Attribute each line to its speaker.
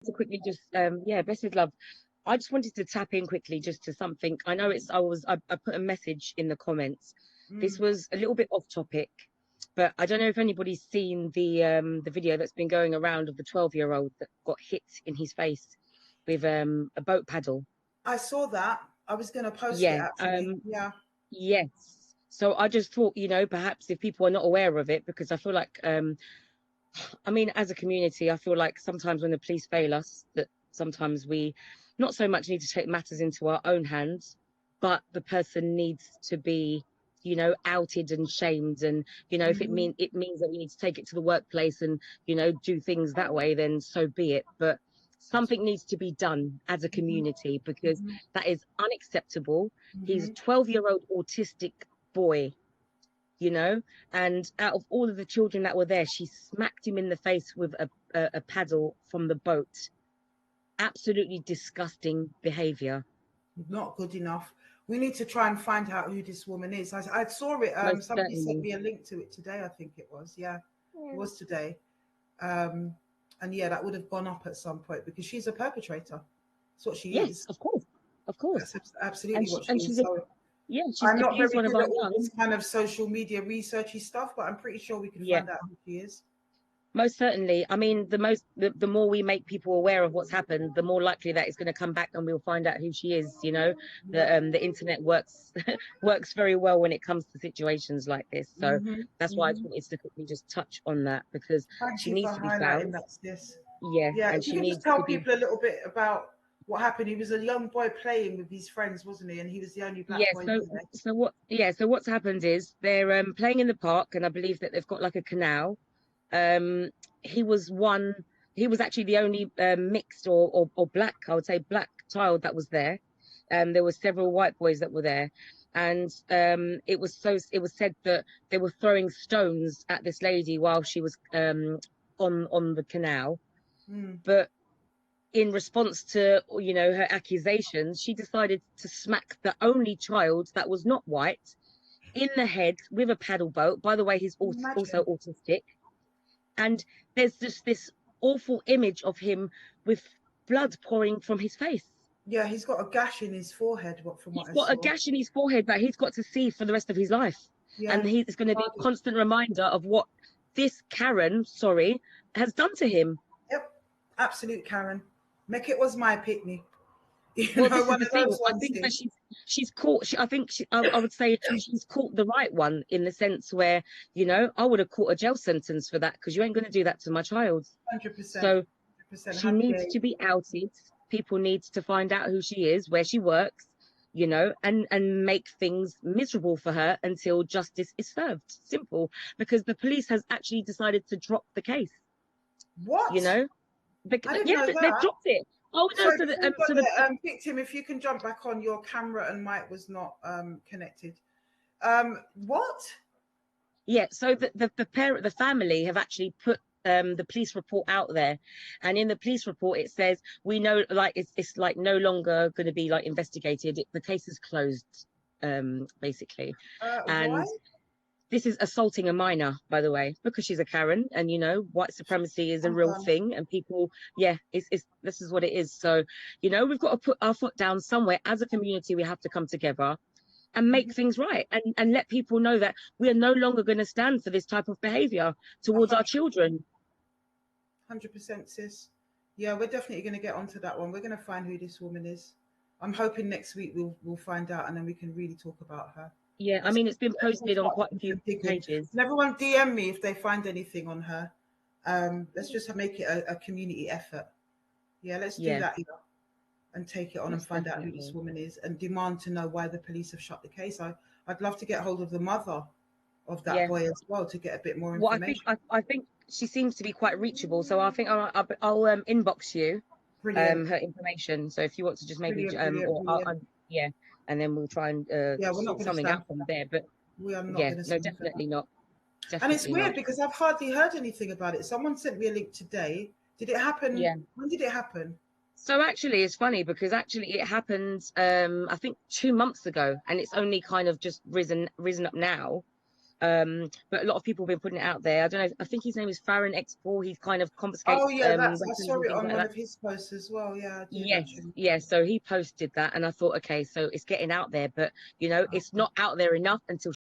Speaker 1: to quickly just, yeah, best with love. I just wanted to tap in quickly just to something. I know I put a message in the comments. This
Speaker 2: Mm.
Speaker 1: was a little bit off topic, but I don't know if anybody's seen the video that's been going around of the 12-year-old that got hit in his face with a boat paddle.
Speaker 2: I saw that. I was going to post it
Speaker 1: Yeah,
Speaker 2: actually. Yeah.
Speaker 1: yes. So I just thought, perhaps if people are not aware of it, because I feel like, I mean, as a community, I feel like sometimes when the police fail us, that sometimes we not so much need to take matters into our own hands, but the person needs to be, outed and shamed. And, if
Speaker 2: Hmm.
Speaker 1: it means that we need to take it to the workplace and, do things that way, then so be it. But something needs to be done as a
Speaker 2: Hmm.
Speaker 1: community because
Speaker 2: Hmm.
Speaker 1: that is unacceptable. He's a
Speaker 2: Hmm.
Speaker 1: 12-year-old autistic boy, you know, and out of all of the children that were there, she smacked him in the face with a paddle from the boat. Absolutely disgusting behavior.
Speaker 2: Not good enough. We need to try and find out who this woman is. I saw it.
Speaker 1: Most
Speaker 2: Somebody sent
Speaker 1: certainly.
Speaker 2: me a link to it today. I think it was. Yeah, it
Speaker 1: Yeah.
Speaker 2: was today. Um, and yeah, that would have gone up at some point because she's a perpetrator. That's what she
Speaker 1: Yes,
Speaker 2: is.
Speaker 1: of course. Of course.
Speaker 2: That's absolutely what she is.
Speaker 1: She's
Speaker 2: So
Speaker 1: yeah, she's
Speaker 2: I'm not
Speaker 1: abused
Speaker 2: very
Speaker 1: one of
Speaker 2: good
Speaker 1: our
Speaker 2: at all this
Speaker 1: young.
Speaker 2: kind of social media researchy stuff, but I'm pretty sure we can
Speaker 1: Yeah.
Speaker 2: find out who she is.
Speaker 1: Most certainly. I mean, the more we make people aware of what's happened, the more likely that it's going to come back and we'll find out who she is.
Speaker 2: Yeah.
Speaker 1: The internet works works very well when it comes to situations like this. So
Speaker 2: Hmm.
Speaker 1: that's why I just
Speaker 2: Hmm.
Speaker 1: wanted to quickly just touch on that because
Speaker 2: Thank
Speaker 1: she
Speaker 2: you for
Speaker 1: needs to be
Speaker 2: highlighting
Speaker 1: found.
Speaker 2: that, sis.
Speaker 1: Yeah,
Speaker 2: Yeah,
Speaker 1: and
Speaker 2: if you
Speaker 1: she
Speaker 2: can just
Speaker 1: needs
Speaker 2: tell
Speaker 1: to be.
Speaker 2: people a little bit about what happened. He was a young boy playing with his friends, wasn't he? And he was the only
Speaker 1: Yeah.
Speaker 2: black boy there.
Speaker 1: So what's happened is they're playing in the park, and I believe that they've got like a canal. Um, he was one. He was actually the only mixed or black, I would say, black child that was there. There were several white boys that were there, and it was said that they were throwing stones at this lady while she was on the canal.
Speaker 2: Mm.
Speaker 1: But in response to her accusations, she decided to smack the only child that was not white in the head with a paddle boat. By the way, he's also
Speaker 2: Imagine.
Speaker 1: autistic, and there's just this awful image of him with blood pouring from his face.
Speaker 2: Yeah, he's got a gash in his forehead. What from what
Speaker 1: He's
Speaker 2: I
Speaker 1: got a
Speaker 2: saw.
Speaker 1: gash in his forehead that he's got to see for the rest of his life. And
Speaker 2: Yeah.
Speaker 1: it's going to be a
Speaker 2: Carnage.
Speaker 1: constant reminder of what this Karen, sorry, has done to him.
Speaker 2: Yep. Absolute Karen. Make it was my picnic.
Speaker 1: Well, this is
Speaker 2: One
Speaker 1: the
Speaker 2: of
Speaker 1: thing.
Speaker 2: those
Speaker 1: I
Speaker 2: ones
Speaker 1: think that
Speaker 2: is.
Speaker 1: she's caught. I think I would say she's caught the right one in the sense where I would have caught a jail sentence for that because you ain't going to do that to my child.
Speaker 2: 100%.
Speaker 1: So
Speaker 2: 100%.
Speaker 1: she
Speaker 2: How
Speaker 1: needs
Speaker 2: dare
Speaker 1: to be outed. People need to find out who she is, where she works, and make things miserable for her until justice is served. Simple, because the police has actually decided to drop the case. You
Speaker 2: what?
Speaker 1: know,
Speaker 2: I didn't
Speaker 1: yeah,
Speaker 2: know
Speaker 1: they've
Speaker 2: that.
Speaker 1: dropped it. Oh no,
Speaker 2: Sorry, before we got
Speaker 1: so the
Speaker 2: there, victim, if you can jump back on, your camera and mic was not connected. What?
Speaker 1: Yeah, so the family have actually put the police report out there, and in the police report it says we know, like it's like no longer going to be like investigated. The case is closed, basically,
Speaker 2: Why?
Speaker 1: and this is assaulting a minor, by the way, because she's a Karen, and white supremacy is a
Speaker 2: I'm
Speaker 1: real
Speaker 2: done.
Speaker 1: thing, and people, yeah, it's this is what it is. So, we've got to put our foot down somewhere as a community. We have to come together and make things right and let people know that we are no longer going to stand for this type of behavior
Speaker 2: A
Speaker 1: towards our
Speaker 2: hundred,
Speaker 1: children.
Speaker 2: 100%, sis. Yeah, we're definitely going to get onto that one. We're going to find who this woman is. I'm hoping next week we'll find out and then we can really talk about her.
Speaker 1: Yeah, I
Speaker 2: Let's,
Speaker 1: mean, it's been
Speaker 2: let's
Speaker 1: posted on
Speaker 2: start
Speaker 1: quite a
Speaker 2: to
Speaker 1: few
Speaker 2: dig in.
Speaker 1: pages.
Speaker 2: And everyone DM me if they find anything on her. Let's just make it a community effort. Yeah, let's do
Speaker 1: Yeah,
Speaker 2: that here and take it on and
Speaker 1: most
Speaker 2: find out who this
Speaker 1: definitely.
Speaker 2: woman is and demand to know why the police have shut the case. I'd love to get hold of the mother of that
Speaker 1: Yeah.
Speaker 2: boy as well to get a bit more
Speaker 1: Well,
Speaker 2: information.
Speaker 1: I think she seems to be quite reachable, so I think I'll inbox you
Speaker 2: Brilliant,
Speaker 1: her information. So if you want to just maybe
Speaker 2: brilliant, brilliant,
Speaker 1: or
Speaker 2: brilliant.
Speaker 1: yeah, and then we'll try and
Speaker 2: Yeah, we're not
Speaker 1: sort
Speaker 2: going to
Speaker 1: something
Speaker 2: stand
Speaker 1: out
Speaker 2: for
Speaker 1: from
Speaker 2: that.
Speaker 1: there. But
Speaker 2: We are not
Speaker 1: yeah,
Speaker 2: going to
Speaker 1: no,
Speaker 2: stand for that.
Speaker 1: definitely not.
Speaker 2: And it's
Speaker 1: Definitely
Speaker 2: weird
Speaker 1: not.
Speaker 2: because I've hardly heard anything about it. Someone sent me a link today. Did it happen?
Speaker 1: Yeah.
Speaker 2: When did it happen?
Speaker 1: So actually, it's funny because actually it happened, I think 2 months ago, and it's only kind of just risen up now. But a lot of people have been putting it out there. I don't know. I think his name is Farron X4. He's kind of
Speaker 2: Oh
Speaker 1: confiscates
Speaker 2: yeah, that's I
Speaker 1: weapons
Speaker 2: saw
Speaker 1: and
Speaker 2: it
Speaker 1: things
Speaker 2: on
Speaker 1: like
Speaker 2: one
Speaker 1: that.
Speaker 2: of his posts as well. Yeah, I did
Speaker 1: Yes,
Speaker 2: actually.
Speaker 1: yes. So he posted that, and I thought, okay, so it's getting out there, but you know, it's not out there enough until